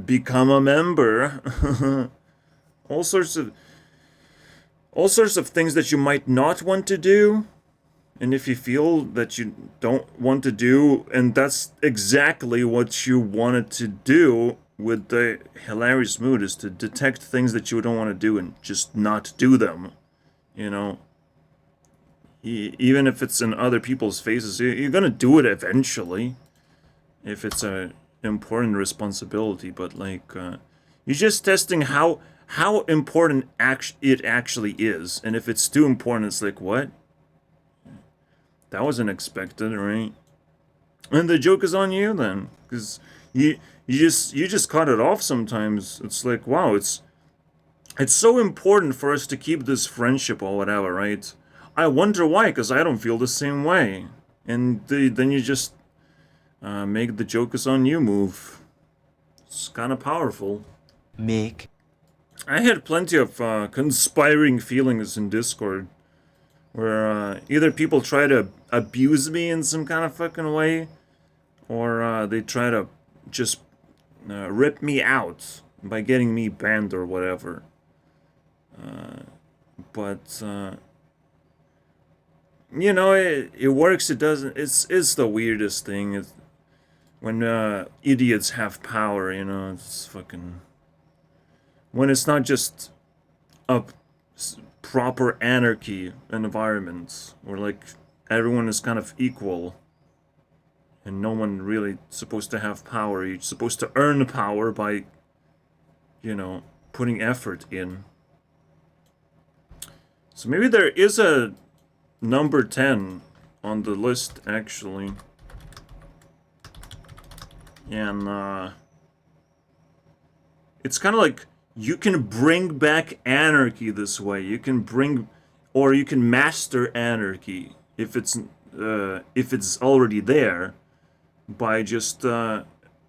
[SPEAKER 1] become a member, all sorts of things that you might not want to do. And if you feel that you don't want to do, and that's exactly what you wanted to do with the hilarious mood, is to detect things that you don't want to do and just not do them, you know. Even if it's in other people's faces, you're gonna do it eventually, if it's a important responsibility. But like, you're just testing how important it actually is, and if it's too important, it's like, what? That wasn't expected, right? And the joke is on you then, because you just cut it off sometimes. It's like, wow, it's so important for us to keep this friendship or whatever, right? I wonder why, because I don't feel the same way. And then you just make the joke is on you move. It's kind of powerful.
[SPEAKER 6] Mick.
[SPEAKER 1] I had plenty of conspiring feelings in Discord, where either people try to abuse me in some kind of fucking way, or they try to just rip me out by getting me banned or whatever. But you know, it works. It doesn't. It's the weirdest thing. It's when idiots have power. You know, it's fucking. When it's not just a proper anarchy environment where like everyone is kind of equal and no one really supposed to have power. You're supposed to earn power by, you know, putting effort in. So maybe there is a number 10 on the list actually. And it's kind of like you can bring back anarchy this way. You can bring, or you can master anarchy if it's already there, by just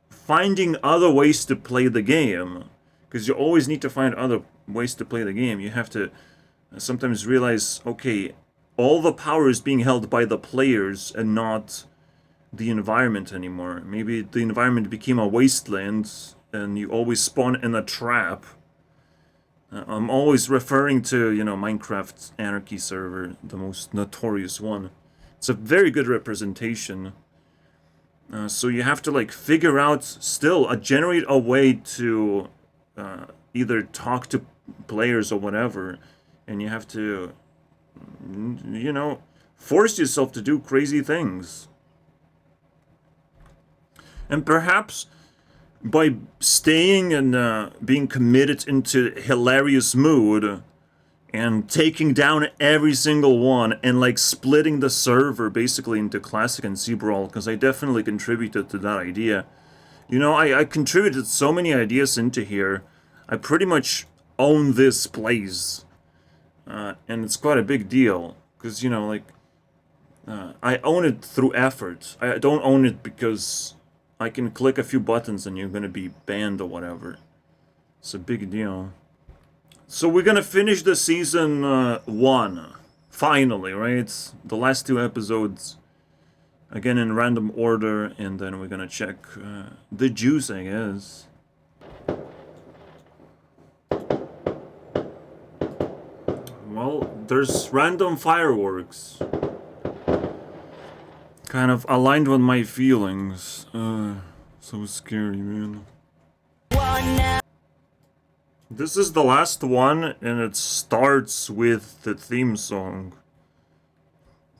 [SPEAKER 1] finding other ways to play the game. Because you always need to find other ways to play the game. You have to sometimes realize, okay, all the power is being held by the players and not the environment anymore. Maybe the environment became a wasteland and you always spawn in a trap. I'm always referring to, you know, Minecraft Anarchy server, the most notorious one. It's a very good representation. So you have to, like, figure out still, generate a way to either talk to players or whatever. And you have to, you know, force yourself to do crazy things. And perhaps by staying and being committed into hilarious mood and taking down every single one and like splitting the server basically into Classic and Sea Brawl, because I definitely contributed to that idea. You know, I contributed so many ideas into here. I pretty much own this place. And it's quite a big deal, because, you know, like, I own it through effort. I don't own it because I can click a few buttons and you're gonna be banned or whatever. It's a big deal. So we're gonna finish the season 1. Finally, right? The last 2 episodes. Again in random order. And then we're gonna check the juice, I guess. Well, there's random fireworks. Kind of aligned with my feelings. So scary, man. This is the last one, and it starts with the theme song,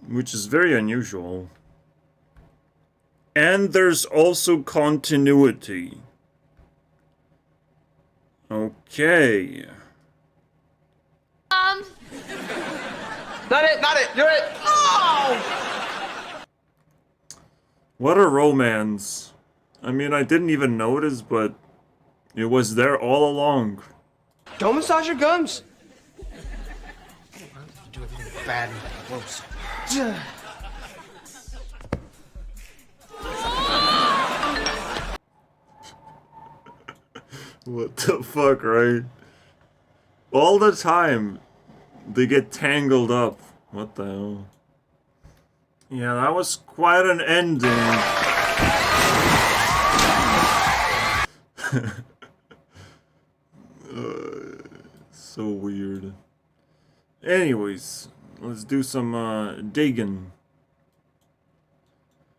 [SPEAKER 1] which is very unusual. And there's also continuity. Okay.
[SPEAKER 6] Not it, you're it! Oh!
[SPEAKER 1] What a romance. I mean, I didn't even notice, but it was there all along.
[SPEAKER 6] Don't massage your gums. Do everything bad and gross.
[SPEAKER 1] What the fuck, right? All the time, they get tangled up. What the hell? Yeah, that was quite an ending. So weird. Anyways, let's do some digging.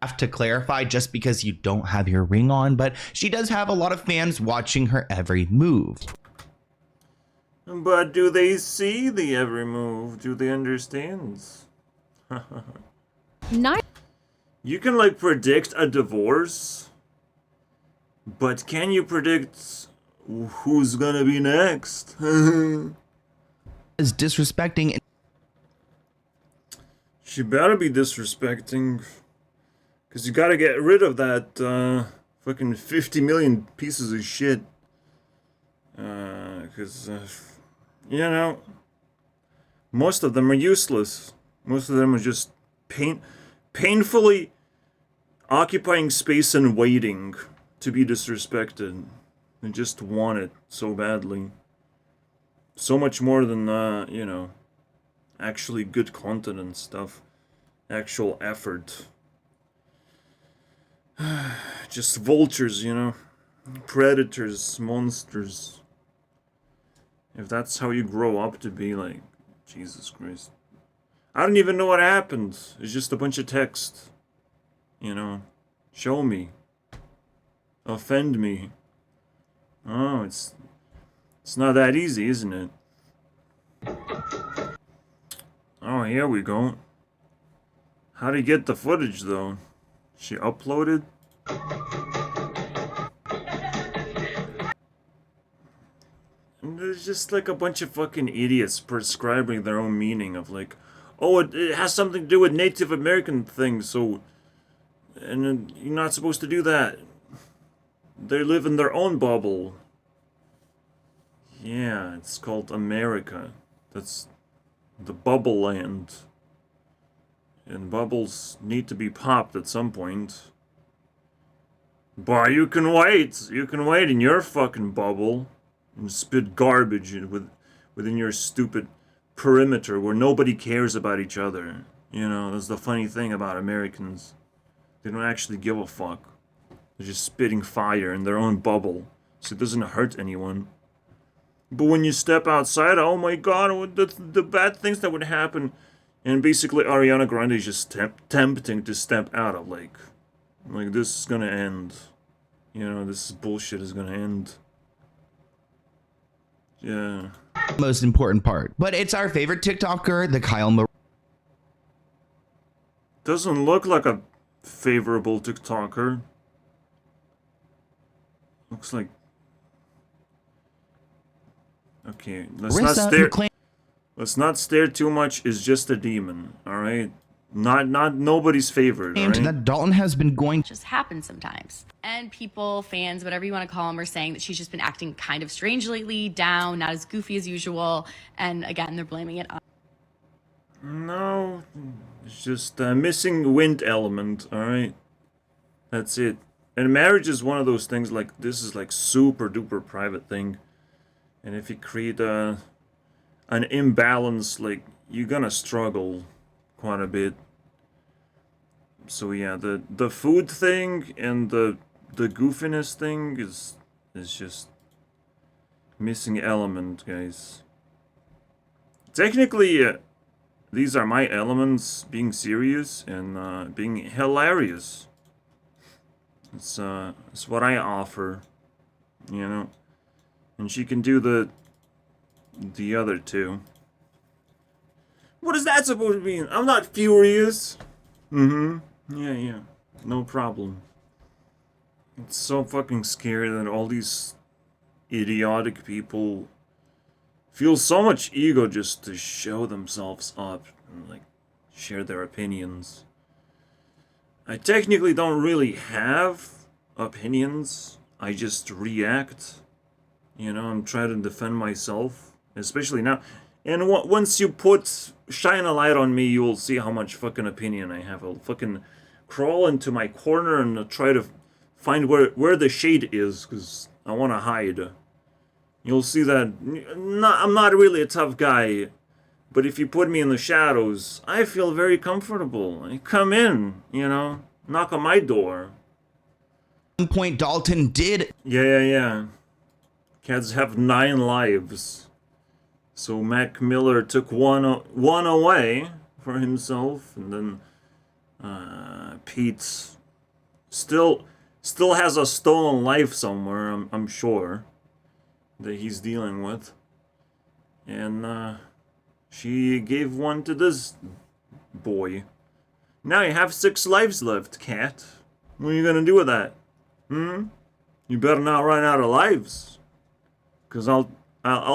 [SPEAKER 12] Have to clarify, just because you don't have your ring on, but she does have a lot of fans watching her every move.
[SPEAKER 1] But do they see the every move? Do they understand?
[SPEAKER 2] Nice.
[SPEAKER 1] You can like predict a divorce, but can you predict who's gonna be next?
[SPEAKER 12] Is disrespecting.
[SPEAKER 1] She better be disrespecting, because you gotta get rid of that fucking 50 million pieces of shit. Because, you know, most of them are useless. Most of them are just painfully occupying space and waiting to be disrespected. They just want it so badly. So much more than, you know, actually good content and stuff. Actual effort. Just vultures, you know. Predators, monsters. If that's how you grow up to be, like, Jesus Christ. I don't even know what happened. It's just a bunch of text. You know. Show me. Offend me. Oh, it's not that easy, isn't it? Oh, here we go. How do you get the footage, though? She uploaded? And there's just like a bunch of fucking idiots prescribing their own meaning of like, oh, it has something to do with Native American things, so... And you're not supposed to do that. They live in their own bubble. Yeah, it's called America. That's the bubble land. And bubbles need to be popped at some point. But you can wait. You can wait in your fucking bubble. And spit garbage within your stupid perimeter where nobody cares about each other. You know, that's the funny thing about Americans. They don't actually give a fuck. They're just spitting fire in their own bubble, so it doesn't hurt anyone. But when you step outside, oh my god, what the bad things that would happen. And basically Ariana Grande is just tempting to step out of, like this is gonna end. You know, this bullshit is gonna end. Yeah.
[SPEAKER 12] Most important part. But it's our favorite TikToker, the Kyle Mar-
[SPEAKER 1] Doesn't look like a favorable TikToker. Looks like... Okay, let's not stare too much. Is just a demon, alright? Not nobody's favorite, alright?
[SPEAKER 12] That Dalton has been going...
[SPEAKER 8] Just happens sometimes. And people, fans, whatever you want to call them, are saying that she's just been acting kind of strange lately, down, not as goofy as usual. And again, they're blaming it on...
[SPEAKER 1] No, it's just a missing wind element, alright? That's it. And marriage is one of those things, like, this is like super duper private thing. And if you create an imbalance, like, you're gonna struggle quite a bit. So yeah, the food thing and the goofiness thing is just missing element, guys. Technically, these are my elements, being serious and being hilarious. It's what I offer, you know. And she can do the other two. What is that supposed to mean? I'm not furious. Yeah. No problem. It's so fucking scary that all these idiotic people feel so much ego just to show themselves up and, like, share their opinions. I technically don't really have opinions. I just react. You know, I'm trying to defend myself, especially now. And once you shine a light on me, you will see how much fucking opinion I have. I'll fucking crawl into my corner and try to find where the shade is, because I want to hide. You'll see that I'm not really a tough guy, but if you put me in the shadows, I feel very comfortable. Come in, you know, knock on my door.
[SPEAKER 12] At one point, Dalton did.
[SPEAKER 1] Yeah. Cats have 9 lives. So Mac Miller took one away for himself, and then Pete still has a stolen life somewhere, I'm sure, that he's dealing with. And she gave one to this boy. Now you have 6 lives left, Cat. What are you gonna do with that? You better not run out of lives, 'cause I'll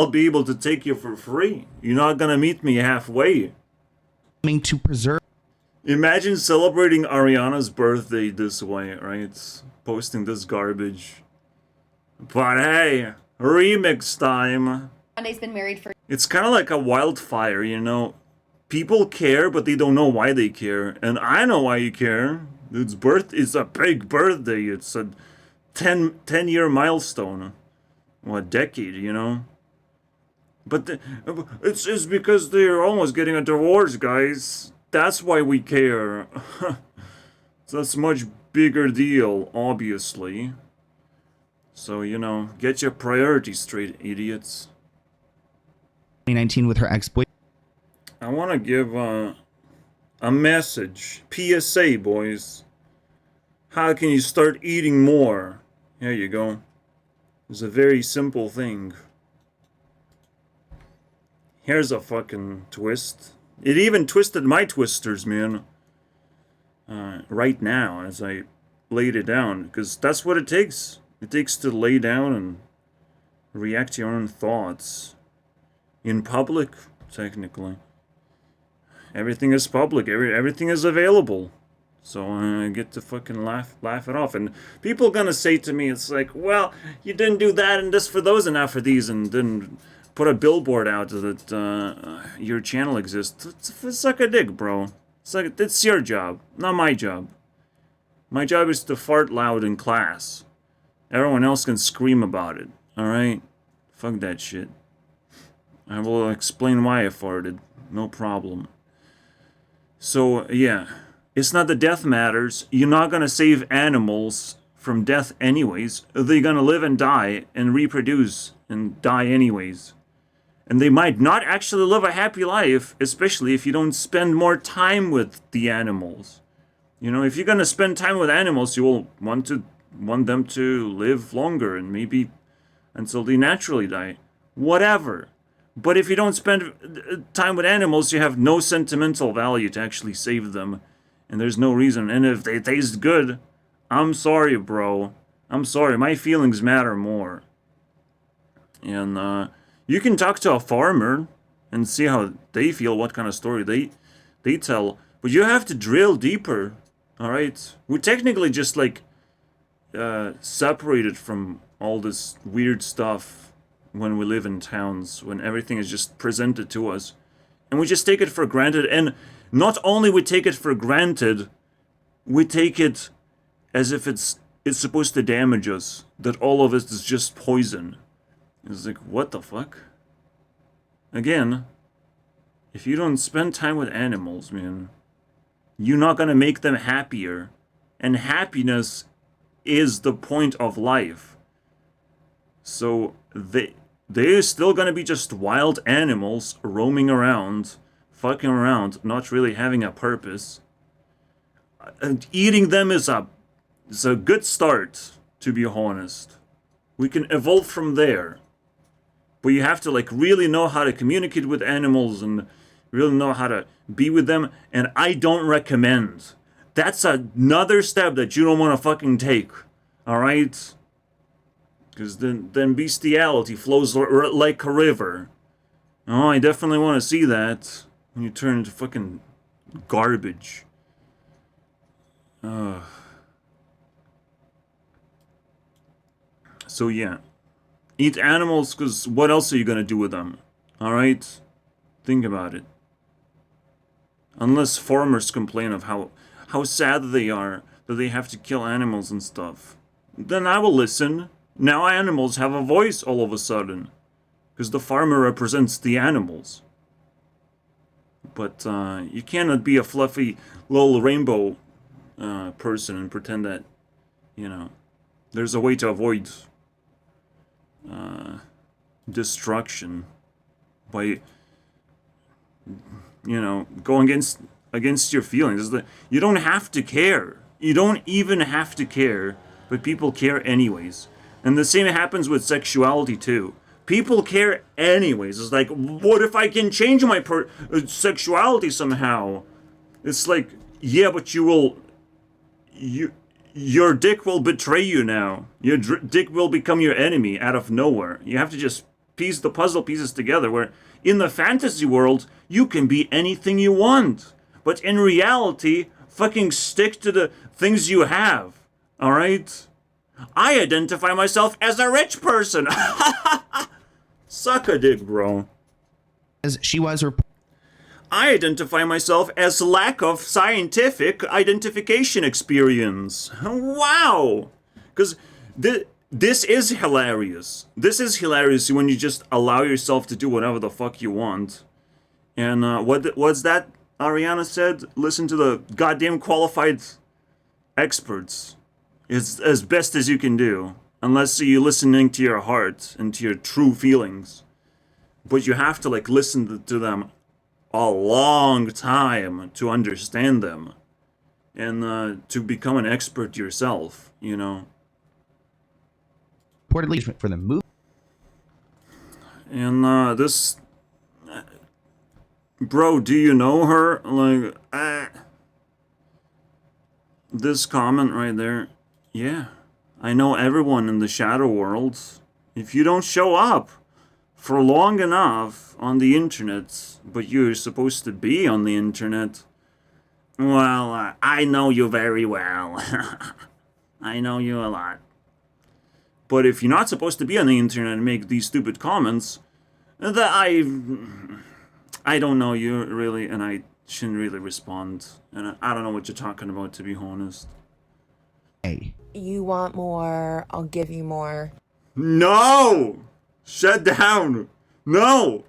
[SPEAKER 1] be able to take you for free. You're not gonna meet me halfway.
[SPEAKER 12] To preserve.
[SPEAKER 1] Imagine celebrating Ariana's birthday this way, right? posting this garbage. But hey, remix time.
[SPEAKER 8] Grande's been married for
[SPEAKER 1] It's kind of like a wildfire, you know. People care, but they don't know why they care. And I know why you care. It's a big birthday. It's a 10-year milestone. Well, a decade, you know. But it's because they're almost getting a divorce, guys. That's why we care. So that's a much bigger deal, obviously. So, you know, get your priorities straight, idiots.
[SPEAKER 12] 2019 with her ex-boyfriend.
[SPEAKER 1] I want to give a message. PSA, boys. How can you start eating more? There you go. It's a very simple thing. Here's a fucking twist. It even twisted my twisters, man. Right now, as I laid it down. Because that's what it takes. It takes to lay down and react to your own thoughts. In public, technically. Everything is public. Everything is available. So I get to fucking laugh it off. And people gonna say to me, it's like, well, you didn't do that and this for those and not for these, and didn't put a billboard out that your channel exists. Suck a dick, bro. It's your job, not my job. My job is to fart loud in class. Everyone else can scream about it, alright? Fuck that shit. I will explain why I farted. No problem. So, yeah. It's not that death matters. You're not gonna save animals from death anyways. They're gonna live and die and reproduce and die anyways. And they might not actually live a happy life, especially if you don't spend more time with the animals. You know, if you're gonna spend time with animals, you will want them to live longer and maybe until they naturally die. Whatever. But if you don't spend time with animals, you have no sentimental value to actually save them. And there's no reason. And if they taste good, I'm sorry, bro. I'm sorry. My feelings matter more. And you can talk to a farmer and see how they feel, what kind of story they tell. But you have to drill deeper. Alright? We're technically just like separated from all this weird stuff when we live in towns, when everything is just presented to us. And we just take it for granted. And not only we take it for granted, we take it as if it's supposed to damage us. That all of it is just poison. It's like, what the fuck? Again, if you don't spend time with animals, man, you're not gonna make them happier. And happiness is the point of life. So they're still gonna be just wild animals roaming around, fucking around, not really having a purpose. And eating them is a good start, to be honest. We can evolve from there. But you have to like really know how to communicate with animals and really know how to be with them. And I don't recommend. That's another step that you don't want to fucking take. Alright? Because then bestiality flows like a river. Oh, I definitely want to see that. When you turn into fucking garbage. So yeah. Eat animals, because what else are you going to do with them? Alright? Think about it. Unless farmers complain of how sad they are that they have to kill animals and stuff. Then I will listen. Now animals have a voice all of a sudden. Because the farmer represents the animals. But you cannot be a fluffy little rainbow person and pretend that, you know, there's a way to avoid destruction by, you know, going against your feelings. You don't have to care. You don't even have to care, but people care anyways. And the same happens with sexuality too. People care anyways. It's like, what if I can change my sexuality somehow? It's like, yeah, but your dick will betray you now. Your dick will become your enemy out of nowhere. You have to just piece the puzzle pieces together, where in the fantasy world, you can be anything you want. But in reality, fucking stick to the things you have. Alright? I identify myself as a rich person. Suck a dick, bro.
[SPEAKER 12] As she was
[SPEAKER 1] I identify myself as lack of scientific identification experience. Wow! Because this is hilarious. This is hilarious when you just allow yourself to do whatever the fuck you want. And what's that Ariana said? Listen to the goddamn qualified experts. It's as best as you can do. Unless you're listening to your heart and to your true feelings. But you have to like listen to them a long time to understand them. And to become an expert yourself, you know.
[SPEAKER 12] reportedly for the movie.
[SPEAKER 1] And this... Bro, do you know her? Like, this comment right there. Yeah, I know everyone in the shadow world. If you don't show up for long enough on the internet, but you're supposed to be on the internet, well, I know you very well. I know you a lot. But if you're not supposed to be on the internet and make these stupid comments, that I don't know you really, and I shouldn't really respond. And I don't know what you're talking about, to be honest.
[SPEAKER 12] Hey.
[SPEAKER 13] You want more, I'll give you more.
[SPEAKER 1] No! Shut down! No!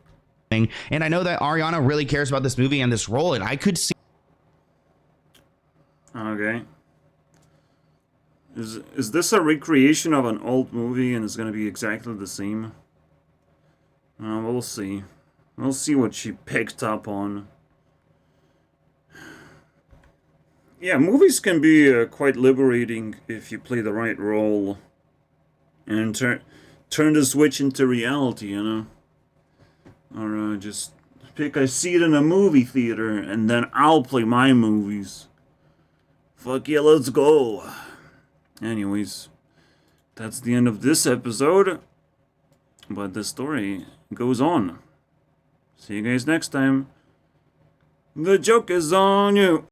[SPEAKER 12] And I know that Ariana really cares about this movie and this role, and I could see...
[SPEAKER 1] Okay. Is this a recreation of an old movie and it's gonna be exactly the same? We'll see. We'll see what she picked up on. Yeah, movies can be quite liberating if you play the right role. And turn the switch into reality, you know? Or just pick a seat in a movie theater and then I'll play my movies. Fuck yeah, let's go. Anyways, that's the end of this episode. But the story goes on. See you guys next time. The joke is on you.